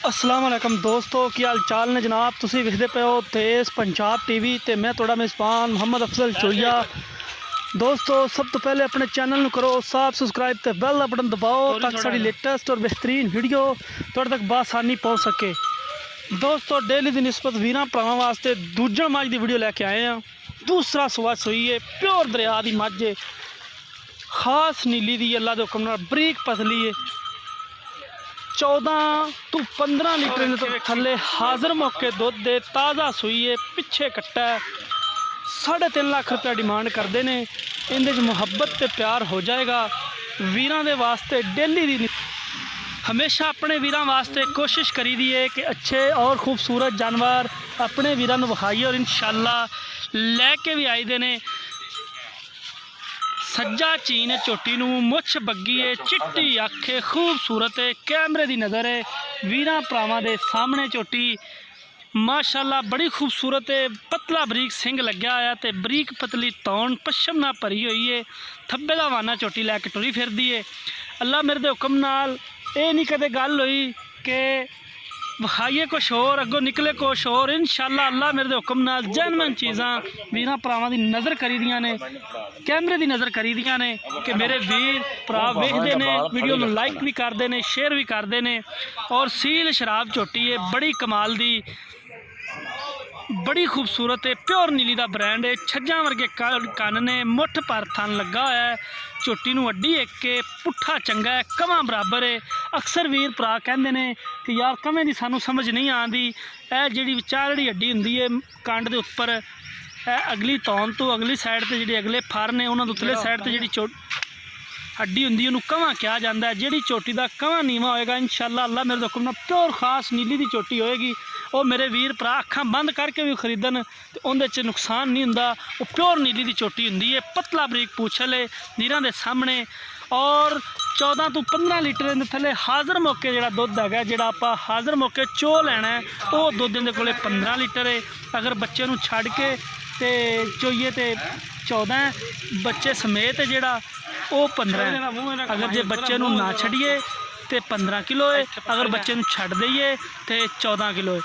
अस्सलाम वालेकुम दोस्तों, की हाल चाल ने जनाब। तुसी वेखदे पे हो तेज़ पंजाब टीवी ते मैं थोड़ा मेज़बान मोहम्मद अफजल चोइया। दोस्तों सब तो पहले अपने चैनल में करो सब्सक्राइब ते बेल का बटन दबाओ ताकि साड़ी लेटेस्ट और बेहतरीन वीडियो तुहाडे तक बासानी पहुँच सके। दोस्तों डेली की निस्बत वीरां भरावां वास्ते दूजा मझ की वीडियो लैके आए हैं। दूसरा सुआ सूई है, प्योर दरिया की मझ है, खास नीली दी, अल्लाह के हुक्म नाल बरीक पतली है। 14 तो 15 लीटर तो थले हाज़र मौके दुध दे, ताज़ा सूई है, पिछे कट्टा है। 3.5 लाख रुपया डिमांड करते हैं। इहदे मुहब्बत ते प्यार हो जाएगा। वीरां दे वास्ते डेली दी हमेशा अपने वीरां वास्ते कोशिश करी दी है कि अच्छे और खूबसूरत जानवर अपने वीरां नूं विखाइए और इंशाअल्लाह लैके भी आई दे ने। सज्जा चीन है झोटी नूं, मुछ बग्गी है, चिट्टी अख है, खूबसूरत है, कैमरे की नज़र है। वीरां भरावां दे सामने झोटी माशाअल्लाह बड़ी खूबसूरत है। पतला बरीक सिंग लग्या होया ते बरीक पतली तौन पश्चम नाल भरी हुई है। थब्बे दा वाना झोटी लैके टुरी फिरदी है। अल्लाह मेरे दे हुक्म नाल ये नहीं कदे गल हुई कि विखाइए कुछ होर अगों निकले कुछ होर। इंशाअल्लाह अल्लाह मेरे दे हुक्म नाल जैनवन चीज़ां वीरां भरावां दी नज़र करी दियां ने, कैमरे की नज़र करी दियां ने कि मेरे वीर भरा वेखदे ने, वीडियो नूं लाइक भी करते हैं, शेयर भी करते हैं। और सील शराब झोटी है, बड़ी कमाल दी, बड़ी खूबसूरत है, प्योर नीली का ब्रांड है। छज्जा वर्गे कन ने, मुठ पर थन लगा हुआ है। झोटी नूं अड्डी एक के पुट्ठा चंगा है, कवां बराबर है। अक्सर वीर भरा कहते हैं कि यार कवें की सानू समझ नहीं आती। यह जी विचारड़ी हड्डी होंदी है कंड के उपर, अगली तौन तो अगली साइड से जी अगले फर ने उन्होंने उतले साइड से जी हड्डी होंदी उन्होंने कवां कहा जाता है। जी झोटी का कवां नीवा होएगा इंशाअल्लाह अल्लाह मेरे हुक्म नाल प्योर खास नीली की झोटी होएगी। और मेरे वीर भरा अखां बंद करके भी खरीदन तो उहदे नुकसान नहीं हुंदा। वो प्योर नीली की झोटी होंदी है, पतला बरीक पूछल है, नीरां दे सामने। और 14 तो 15 लीटर के थले हाज़र मौके जो दुध है, जो आप हाज़र मौके चो लैना है वो दुध इहदे कोले 15 लीटर है। अगर बच्चे नूं छड्ड के ते चोईए तो 14 है, बच्चे समेत है जोड़ा वो 15 है। अगर जे बच्चे नूं ना छड़िए तो 15 किलो है, अगर बच्चे नूं छड्ड दईए तो 14 किलो है।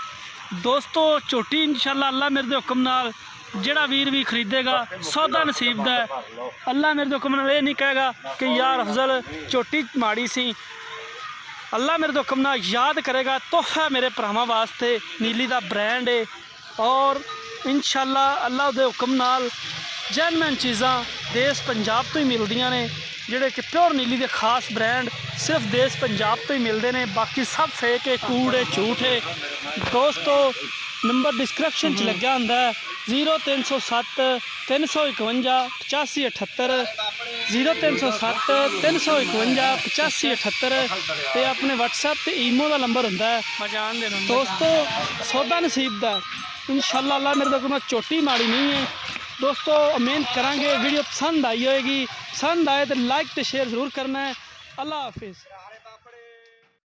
दोस्तों झोटी इंशाअल्लाह अल्लाह मेरे दे हुक्म नाल जेड़ा वीर भी खरीदेगा सौदा नसीब दा है। अल्लाह मेरे दे हुक्म नाल ये नहीं कहेगा कि यार अफजल झोटी माड़ी सी। अल्लाह मेरे दे हुक्म नाल याद करेगा तोहफा मेरे भरावां वास्ते नीली दा ब्रांड है। और इंशाअल्लाह अल्लाह दे हुक्म नाल जैनमैन चीज़ां देश पंजाब तो ही मिलदियां ने, जिहड़े कि प्योर नीली के खास ब्रांड सिर्फ देश पंजाब तो ही मिलते हैं। बाकी सब फेक है, कूड़ है, झूठ है। दोस्तों नंबर डिस्क्रिप्शन च लग्या हुंदा है 0307 351 8578 0307 351 8578 ते अपने व्हाट्सएप ते ईमो का नंबर हुंदा है। दोस्तों सौदा नसीब दा इंशाअल्लाह अल्लाह मेरे को ना झोटी माड़ी नहीं है। दोस्तों मेहनत करांगे, वीडियो पसंद आई होएगी, पसंद आए तो लाइक तो शेयर ज़रूर करना है। अल्लाह हाफिज़।